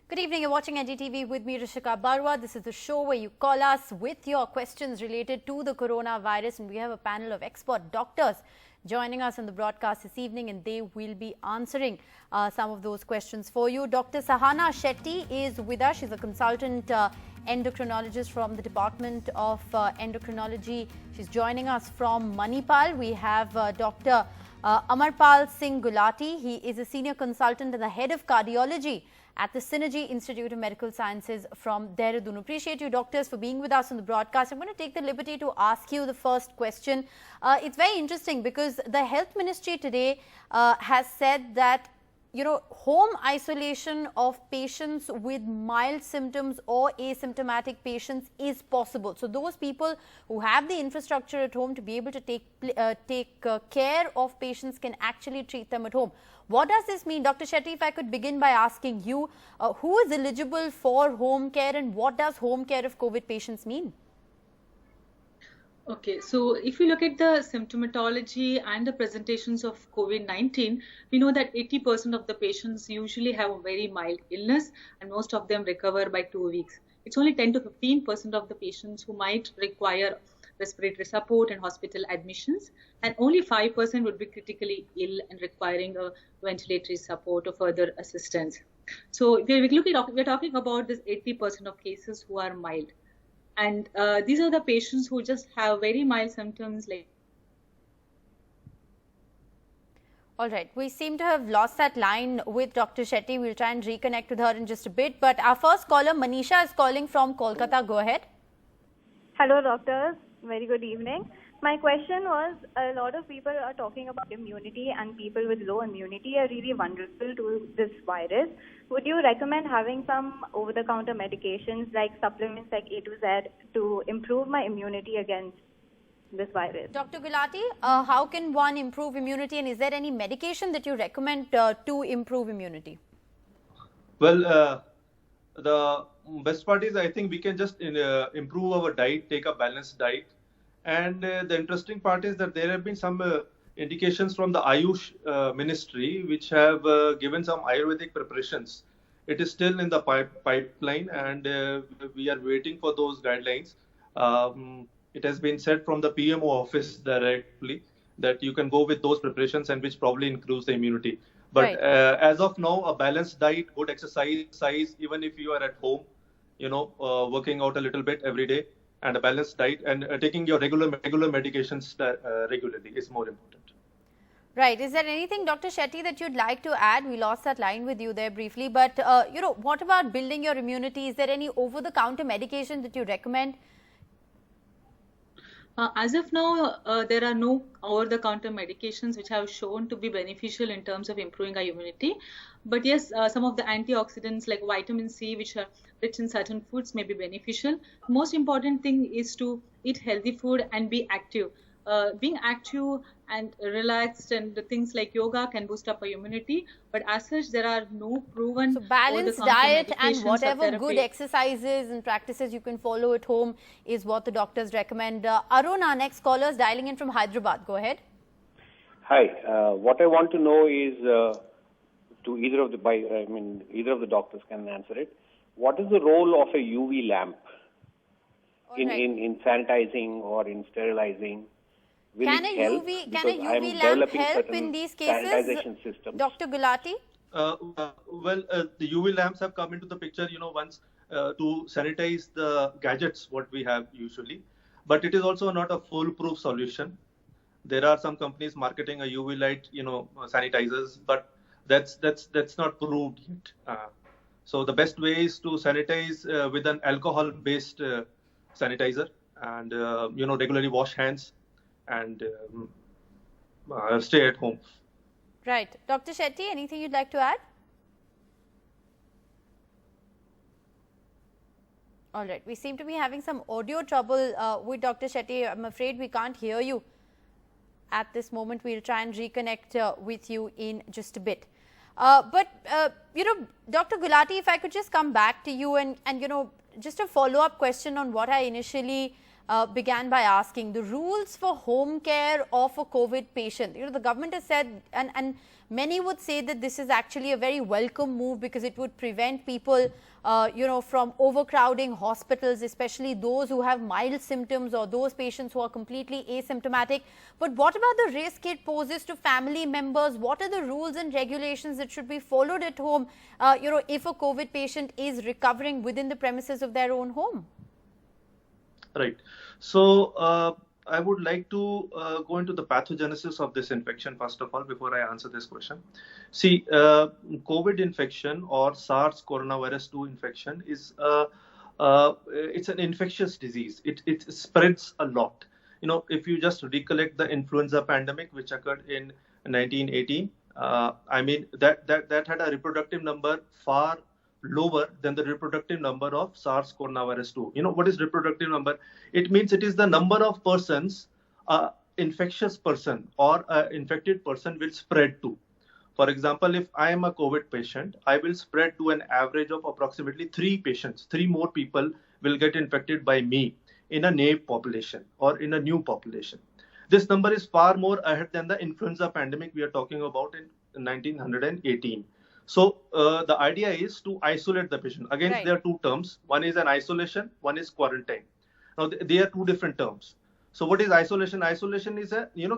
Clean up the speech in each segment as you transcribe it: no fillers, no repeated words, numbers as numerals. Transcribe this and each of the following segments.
Good evening, you're watching NDTV with me, Rishika Barwa. This is the show where you call us with your questions related to the coronavirus, and we have a panel of expert doctors joining us on the broadcast this evening, and they will be answering some of those questions for you. Dr. Sahana Shetty is with us. She's a consultant endocrinologist from the Department of Endocrinology. She's joining us from Manipal. We have Dr. Amarpal Singh Gulati. He is a senior consultant and the head of cardiology at the Synergy Institute of Medical Sciences from Dehradun. Appreciate you, doctors, for being with us on the broadcast. I'm going to take the liberty to ask you the first question. It's very interesting because the Health Ministry today has said that home isolation of patients with mild symptoms or asymptomatic patients is possible. So those people who have the infrastructure at home to be able to take care of patients can actually treat them at home. What does this mean? Dr. Shetty, if I could begin by asking you, who is eligible for home care and what does home care of COVID patients mean? Okay, so if you look at the symptomatology and the presentations of COVID-19, we know that 80% of the patients usually have a very mild illness and most of them recover by 2 weeks. It's only 10 to 15% of the patients who might require respiratory support and hospital admissions, and only 5% would be critically ill and requiring a ventilatory support or further assistance. So we're talking about this 80% of cases who are mild. And these are the patients who just have very mild symptoms like. All right, we seem to have lost that line with Dr. Shetty. We'll try and reconnect with her in just a bit. But our first caller, Manisha, is calling from Kolkata. Go ahead. Hello, doctors. Very good evening. My question was, a lot of people are talking about immunity and people with low immunity are really vulnerable to this virus. Would you recommend having some over-the-counter medications like supplements like A to Z to improve my immunity against this virus? Dr. Gulati, how can one improve immunity, and is there any medication that you recommend to improve immunity? Well, the best part is I think we can just improve our diet, take a balanced diet. And the interesting part is that there have been some indications from the Ayush ministry which have given some Ayurvedic preparations. It is still in the pipeline and we are waiting for those guidelines. It has been said from the PMO office directly that you can go with those preparations and which probably improves the immunity. But right. As of now, a balanced diet, good exercise, even if you are at home, working out a little bit every day, and a balanced diet and taking your regular medications regularly is more important. Right. Is there anything, Dr. Shetty, that you'd like to add? We lost that line with you there briefly, but what about building your immunity? Is there any over-the-counter medication that you recommend? As of now, there are no over-the-counter medications which have shown to be beneficial in terms of improving our immunity. But yes, some of the antioxidants like vitamin C, which are rich in certain foods, may be beneficial. Most important thing is to eat healthy food and be active. Being active and relaxed and the things like yoga can boost up our immunity. But as such, there are no proven. So balanced diet and whatever good exercises and practices you can follow at home is what the doctors recommend. Arun, our next caller, is dialing in from Hyderabad. Go ahead. Hi. What I want to know is, to either of the doctors can answer it. What is the role of a UV lamp in sanitizing or in sterilizing? Can a UV lamp help in these cases, Dr. Gulati? The UV lamps have come into the picture, once to sanitize the gadgets, what we have usually. But it is also not a foolproof solution. There are some companies marketing a UV light, sanitizers, but that's not proved yet. So the best way is to sanitize with an alcohol-based sanitizer, and regularly wash hands and stay at home. Right. Dr. Shetty, anything you'd like to add? All right. We seem to be having some audio trouble with Dr. Shetty. I'm afraid we can't hear you at this moment. We'll try and reconnect with you in just a bit. But Dr. Gulati, if I could just come back to you and just a follow-up question on what I initially began by asking the rules for home care of a COVID patient. The government has said, and many would say that this is actually a very welcome move because it would prevent people, from overcrowding hospitals, especially those who have mild symptoms or those patients who are completely asymptomatic. But what about the risk it poses to family members? What are the rules and regulations that should be followed at home, if a COVID patient is recovering within the premises of their own home? Right. So I would like to go into the pathogenesis of this infection first of all before I answer this question. See, COVID infection or SARS coronavirus 2 infection is it's an infectious disease. It spreads a lot. If you just recollect the influenza pandemic which occurred in 1918, that had a reproductive number far lower than the reproductive number of SARS coronavirus 2. What is reproductive number? It means it is the number of persons infectious person or infected person will spread to. For example, if I am a COVID patient, I will spread to an average of approximately 3 patients. 3 more people will get infected by me in a naive population or in a new population. This number is far more ahead than the influenza pandemic we are talking about in 1918. So the idea is to isolate the patient. Again, There are 2 terms. One is an isolation, one is quarantine. Now, they are 2 different terms. So what is isolation? Isolation is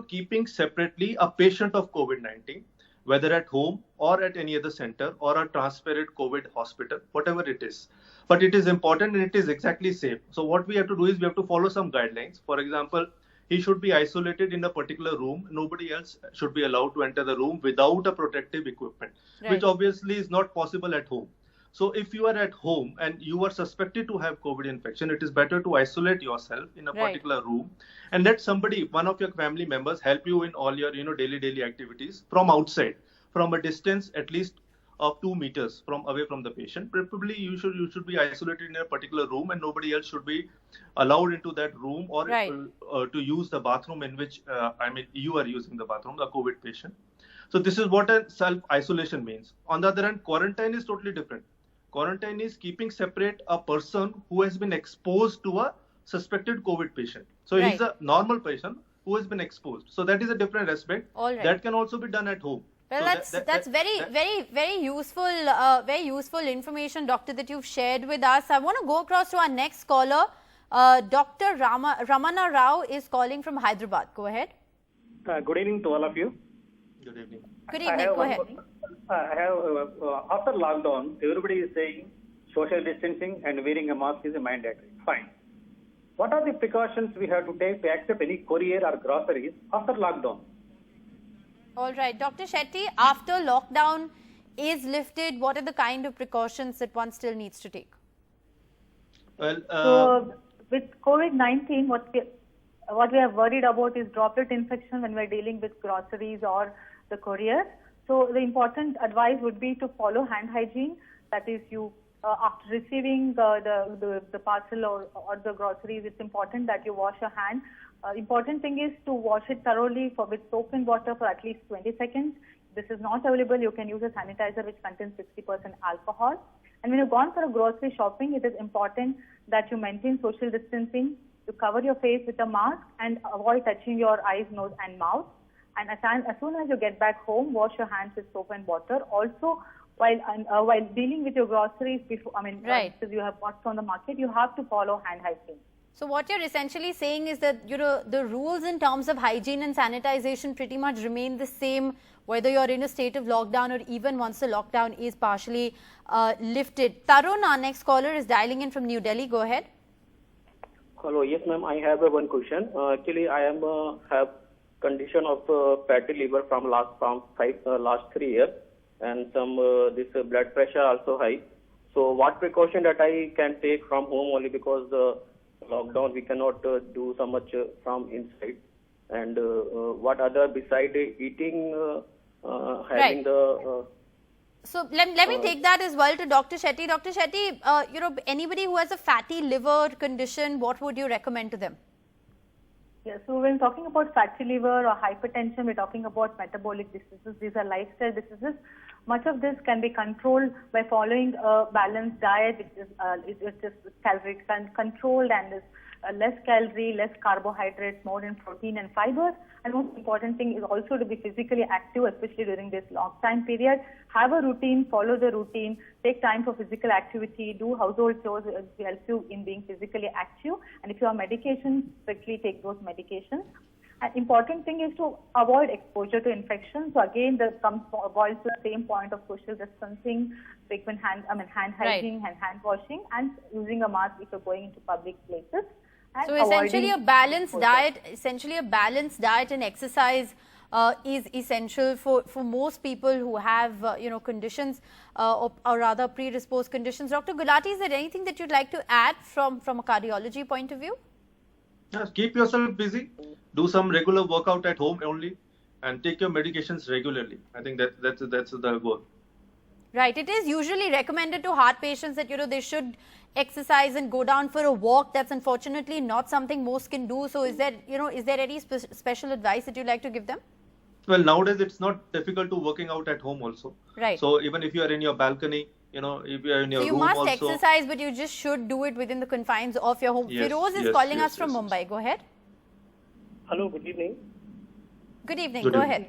keeping separately a patient of COVID-19, whether at home or at any other center or a transferred COVID hospital, whatever it is. But it is important and it is exactly safe. So what we have to do is we have to follow some guidelines. For example, he should be isolated in a particular room. Nobody else should be allowed to enter the room without a protective equipment, which obviously is not possible at home. So if you are at home and you are suspected to have COVID infection, it is better to isolate yourself in a particular room and let somebody, one of your family members, help you in all your daily activities from outside, from a distance at least of 2 meters away from the patient. Preferably, you should be isolated in a particular room, and nobody else should be allowed into that room or to use the bathroom in which you are using the bathroom, the COVID patient. So this is what a self-isolation means. On the other hand, quarantine is totally different. Quarantine is keeping separate a person who has been exposed to a suspected COVID patient. So he's a normal patient who has been exposed. So that is a different aspect. That can also be done at home. Well, so that's very useful information, Doctor, that you've shared with us. I want to go across to our next caller. Dr. Ramana Rao is calling from Hyderabad. Go ahead. Good evening to all of you. Good evening. Good evening. Go ahead. I have after lockdown, everybody is saying social distancing and wearing a mask is mandatory. Fine. What are the precautions we have to take to accept any courier or groceries after lockdown? All right, Dr. Shetty, after lockdown is lifted, what are the kind of precautions that one still needs to take? Well, so with COVID-19, what we are worried about is droplet infection when we are dealing with groceries or the courier. So the important advice would be to follow hand hygiene. That is, you after receiving the parcel or the groceries, it's important that you wash your hand. Important thing is to wash it thoroughly with soap and water for at least 20 seconds. This is not available. You can use a sanitizer which contains 60% alcohol. And when you've gone for a grocery shopping, it is important that you maintain social distancing, you cover your face with a mask and avoid touching your eyes, nose and mouth. And as soon as you get back home, wash your hands with soap and water. Also, while dealing with your groceries, because you have bought from the market, you have to follow hand hygiene. So what you're essentially saying is that the rules in terms of hygiene and sanitization pretty much remain the same whether you're in a state of lockdown or even once the lockdown is partially lifted. Tarun, our next caller, is dialing in from New Delhi. Go ahead. Hello. Yes, ma'am. I have one question. Actually, I have condition of fatty liver from last 3 years, and some this blood pressure also high. So what precaution that I can take from home only because the lockdown we cannot do so much from inside, and what other beside eating having the so let me take that as well to Dr. Shetty. Dr. Shetty, anybody who has a fatty liver condition, what would you recommend to them? Yeah, so when talking about fatty liver or hypertension, we're talking about metabolic diseases. These are lifestyle diseases. Much of this can be controlled by following a balanced diet, which is calorie controlled and is less calorie, less carbohydrates, more in protein and fiber. And most important thing is also to be physically active, especially during this long time period. Have a routine, follow the routine, take time for physical activity, do household chores, it helps you in being physically active. And if you have medications, strictly take those medications. An important thing is to avoid exposure to infection. So again, boils to the same point of social distancing, frequent hand hygiene and hand washing, and using a mask if you're going into public places. So essentially a balanced diet and exercise is essential for most people who have conditions or rather predisposed conditions. Dr. Gulati, is there anything that you'd like to add from a cardiology point of view? Yes, keep yourself busy, do some regular workout at home only, and take your medications regularly. I think that's the goal. Right. It is usually recommended to heart patients that they should exercise and go down for a walk. That's unfortunately not something most can do. So is there any special advice that you'd like to give them? Well, nowadays it's not difficult to working out at home also. Right. So even if you are in your balcony, if you are in your room also. So you must exercise, but you just should do it within the confines of your home. Yes, Firoz is calling us from Mumbai. Go ahead. Hello, good evening. Good evening. Go ahead.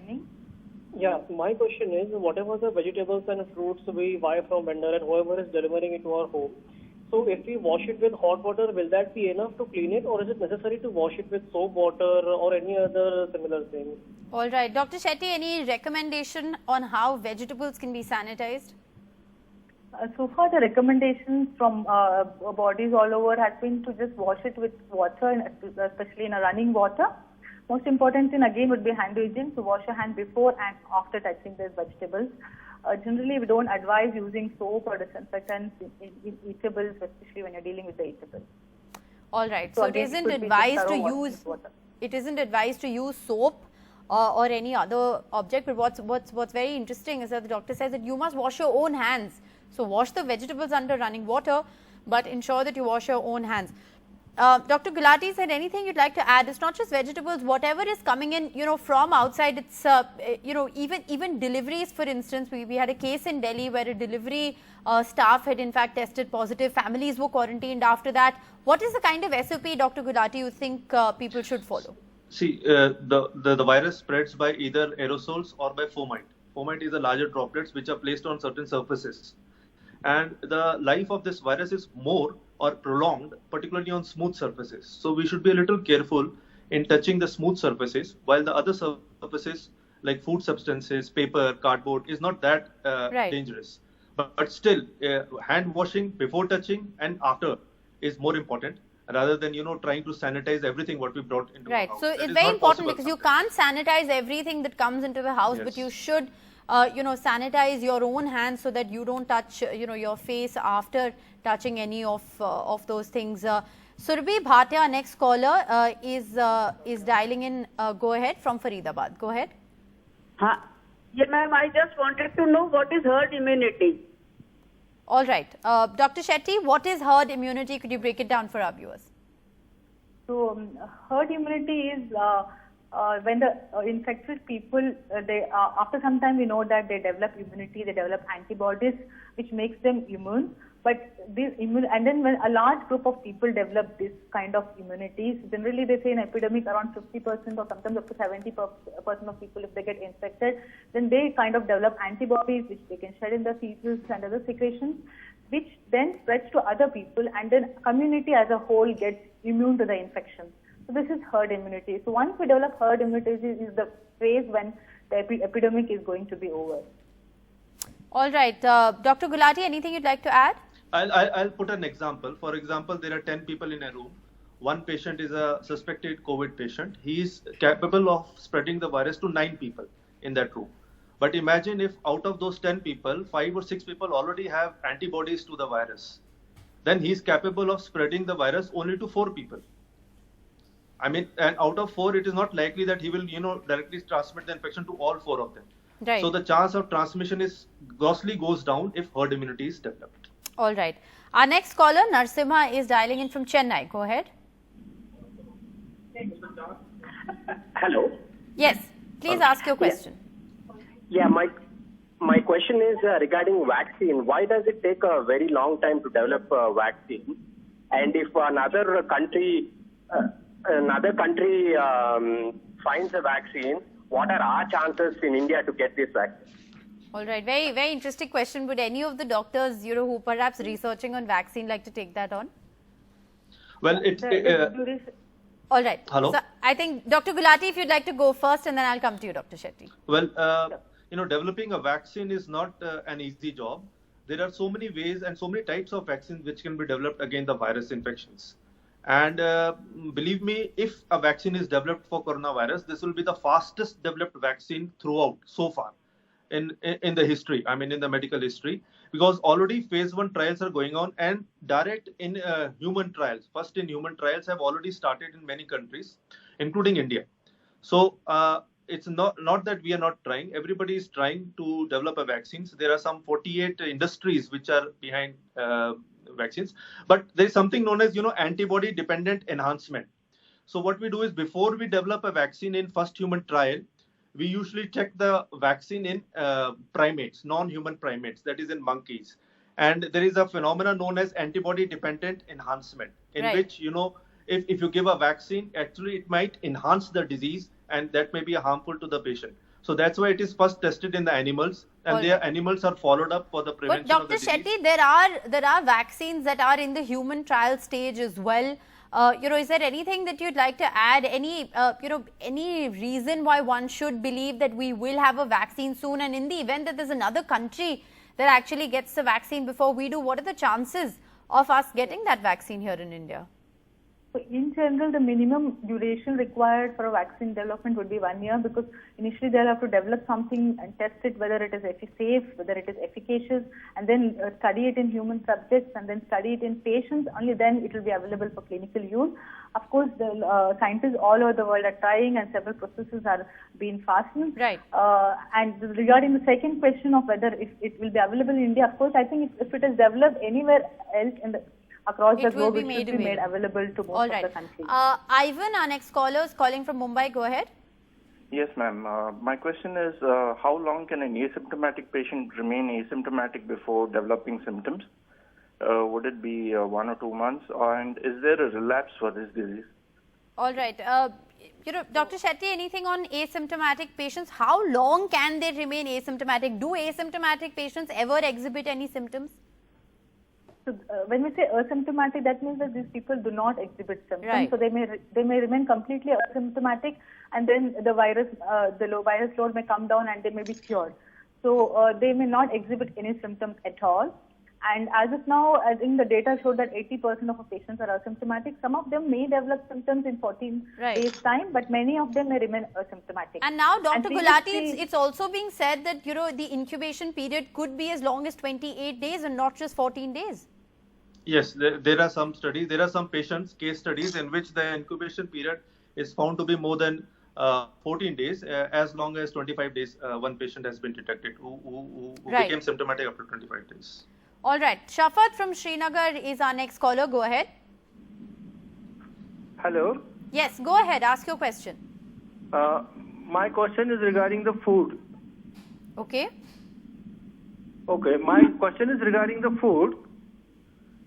Yeah, my question is, whatever the vegetables and fruits we buy from vendor and whoever is delivering it to our home, so if we wash it with hot water, will that be enough to clean it, or is it necessary to wash it with soap water or any other similar thing? All right. Dr. Shetty, any recommendation on how vegetables can be sanitized? So far, the recommendations from bodies all over has been to just wash it with water, especially in a running water. Most important thing again would be hand hygiene, to wash your hand before and after touching these vegetables. Generally, we don't advise using soap or disinfectants in eatables, especially when you're dealing with the eatables. All right. So it isn't advised to use soap or any other object. But what's very interesting is that the doctor says that you must wash your own hands. So wash the vegetables under running water, but ensure that you wash your own hands. Dr. Gulati, is there anything you'd like to add? It's not just vegetables, whatever is coming in, from outside. It's, even deliveries, for instance. We had a case in Delhi where a delivery staff had in fact tested positive. Families were quarantined after that. What is the kind of SOP, Dr. Gulati, you think people should follow? See, the virus spreads by either aerosols or by fomite. Fomite is the larger droplets which are placed on certain surfaces. And the life of this virus is more or prolonged, particularly on smooth surfaces. So we should be a little careful in touching the smooth surfaces, while the other surfaces like food substances, paper, cardboard is not that dangerous. But still, hand washing before touching and after is more important, rather than trying to sanitize everything what we brought into our house. So it's very important because you can't sanitize everything that comes into the house, but you should sanitize your own hands so that you don't touch your face after touching any of those things. Surbhi Bhatia, next caller, is dialing in. Go ahead, from Faridabad. Go ahead. Yeah, ma'am, I just wanted to know what is herd immunity. All right. Dr. Shetty, what is herd immunity? Could you break it down for our viewers? So herd immunity is when the infected people, after some time we know that they develop immunity, they develop antibodies which makes them immune. But and then when a large group of people develop this kind of immunity, generally they say in epidemic around 50% or sometimes up to 70% of people, if they get infected, then they kind of develop antibodies which they can shed in the feces and other secretions, which then spreads to other people, and then community as a whole gets immune to the infection. So this is herd immunity. So once we develop herd immunity is the phase when the epidemic is going to be over. All right. Dr. Gulati, anything you'd like to add? I'll put an example. For example, there are 10 people in a room. One patient is a suspected COVID patient. He is capable of spreading the virus to 9 people in that room. But imagine if out of those 10 people, 5 or 6 people already have antibodies to the virus. Then he is capable of spreading the virus only to 4 people. I mean, and out of 4, it is not likely that he will, directly transmit the infection to all 4 of them. Right. So the chance of transmission is grossly goes down if herd immunity is developed. All right. Our next caller, Narsimha, is dialing in from Chennai. Go ahead. Hello. Yes. Please ask your question. Yeah, my question is regarding vaccine. Why does it take a very long time to develop a vaccine? And if another country another country finds a vaccine, what are our chances in India to get this vaccine? All right, very, very interesting question. Would any of the doctors, who perhaps researching on vaccine like to take that on? Well, all right. Hello. So I think Dr. Gulati, if you'd like to go first, and then I'll come to you, Dr. Shetty. Well, developing a vaccine is not an easy job. There are so many ways and so many types of vaccines which can be developed against the virus infections. And believe me, if a vaccine is developed for coronavirus, this will be the fastest developed vaccine throughout so far in the history, in the medical history, because already phase 1 trials are going on and direct in human trials. First in human trials have already started in many countries, including India. So it's not that we are not trying. Everybody is trying to develop a vaccine. So there are some 48 industries which are behind vaccines, but there is something known as antibody dependent enhancement. So what we do is, before we develop a vaccine in first human trial, we usually check the vaccine in primates, non-human primates, that is in monkeys. And there is a phenomenon known as antibody dependent enhancement, in which, if you give a vaccine, actually it might enhance the disease, and that may be harmful to the patient. So that's why it is first tested in the animals, and their animals are followed up for the prevention of the disease. But Dr. Shetty, there are vaccines that are in the human trial stage as well. Is there anything that you'd like to add? Any reason why one should believe that we will have a vaccine soon? And in the event that there's another country that actually gets the vaccine before we do, what are the chances of us getting that vaccine here in India? So in general, the minimum duration required for a vaccine development would be 1 year, because initially they'll have to develop something and test it, whether it is safe, whether it is efficacious, and then study it in human subjects, and then study it in patients. Only then it will be available for clinical use. Of course, the scientists all over the world are trying, and several processes are being fastened. Right. And regarding the second question of whether it will be available in India, of course, I think if it is developed anywhere else across the globe, it should be made available to most of the countries. Ivan, our next caller, is calling from Mumbai. Go ahead. Yes, ma'am. My question is, how long can an asymptomatic patient remain asymptomatic before developing symptoms? Would it be 1 or 2 months? And is there a relapse for this disease? All right. Dr. Shetty, anything on asymptomatic patients? How long can they remain asymptomatic? Do asymptomatic patients ever exhibit any symptoms? So when we say asymptomatic, that means that these people do not exhibit symptoms. Right. So they may remain completely asymptomatic, and then the low virus load may come down and they may be cured. So they may not exhibit any symptoms at all. And as of now, I think the data showed that 80% of our patients are asymptomatic. Some of them may develop symptoms in 14 days' time, but many of them may remain asymptomatic. And now, Dr. Gulati, it's also being said that the incubation period could be as long as 28 days and not just 14 days. Yes, there are some studies. There are some patients, case studies, in which the incubation period is found to be more than 14 days, as long as 25 days. One patient has been detected who became symptomatic after 25 days. All right. Shafat from Srinagar is our next caller. Go ahead. Hello. Yes, go ahead. Ask your question. My question is regarding the food. Okay. Okay. My question is regarding the food.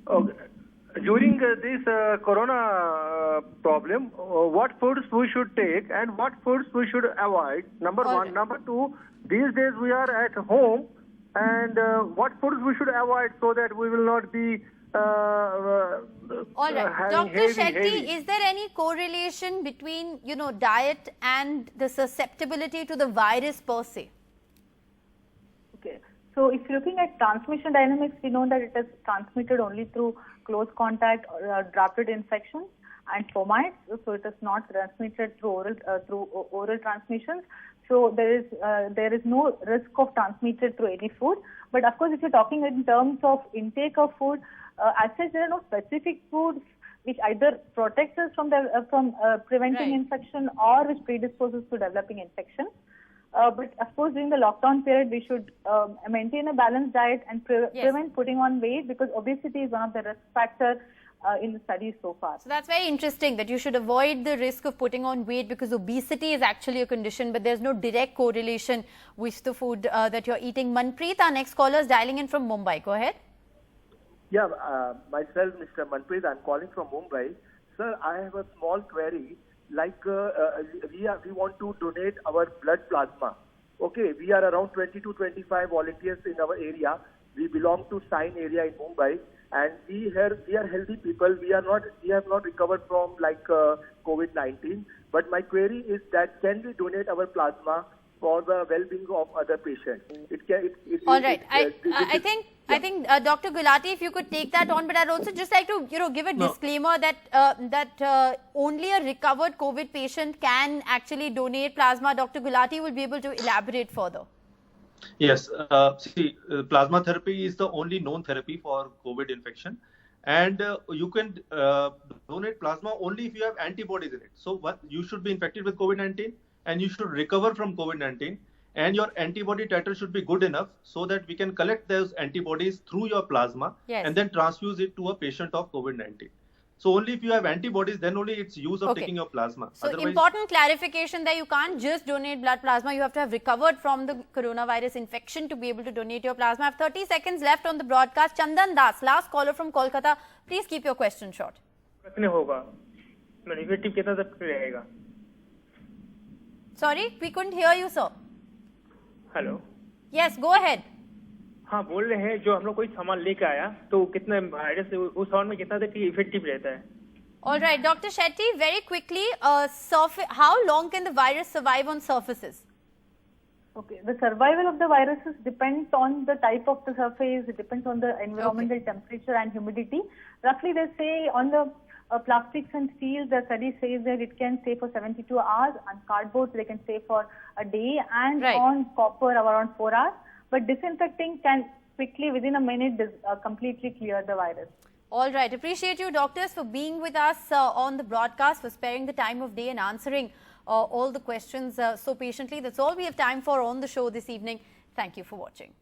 Okay. During this corona problem, what foods we should take and what foods we should avoid? Number one. Number two, these days we are at home, and what foods we should avoid so that we will not be all right. Dr. Shetty, is there any correlation between diet and the susceptibility to the virus per se? Okay. So if you're looking at transmission dynamics, we know that it is transmitted only through close contact or droplet infections and fomites. So it is not transmitted through oral transmissions. So there is no risk of transmitted through any food. But of course, if you're talking in terms of intake of food, as such, there are no specific foods which either protects us from preventing infection or which predisposes to developing infection. But of course, during the lockdown period, we should maintain a balanced diet and prevent putting on weight, because obesity is one of the risk factors in the studies so far. So that's very interesting, that you should avoid the risk of putting on weight, because obesity is actually a condition, but there's no direct correlation with the food that you're eating. Manpreet, our next caller, is dialing in from Mumbai. Go ahead. Yeah, myself, Mr. Manpreet, I'm calling from Mumbai. Sir, I have a small query. Like we want to donate our blood plasma. Okay, we are around 20 to 25 volunteers in our area. We belong to Sign area in Mumbai, and we are healthy people. We have not recovered from COVID-19. But my query is that can we donate our plasma for the well-being of other patients? All right. I think Dr. Gulati, if you could take that on, but I'd also just like to give a disclaimer that only a recovered COVID patient can actually donate plasma. Dr. Gulati will be able to elaborate further. Yes. See, plasma therapy is the only known therapy for COVID infection, and you can donate plasma only if you have antibodies in it. So you should be infected with COVID-19 and you should recover from COVID-19, and your antibody titer should be good enough so that we can collect those antibodies through your plasma and then transfuse it to a patient of COVID-19. So only if you have antibodies, then only it's use of taking your plasma. So important clarification that you can't just donate blood plasma. You have to have recovered from the coronavirus infection to be able to donate your plasma. I have 30 seconds left on the broadcast. Chandan Das, last caller from Kolkata. Please keep your question short. Sorry, we couldn't hear you, sir. Hello. Yes, go ahead. हाँ, बोल रहे हैं जो हम लोग कोई सामान लेके आया तो कितना वायरस उस सामान में कितना देर इफेक्टिव रहता है? All right, Dr. Shetty, very quickly, how long can the virus survive on surfaces? Okay, the survival of the viruses depends on the type of the surface. It depends on the environmental temperature and humidity. Roughly, they say on the plastics and steel, the study says that it can stay for 72 hours. On cardboard, they can stay for a day, and on copper, around 4 hours. But disinfecting can quickly, within a minute, completely clear the virus. All right. Appreciate you, doctors, for being with us on the broadcast, for sparing the time of day and answering all the questions so patiently. That's all we have time for on the show this evening. Thank you for watching.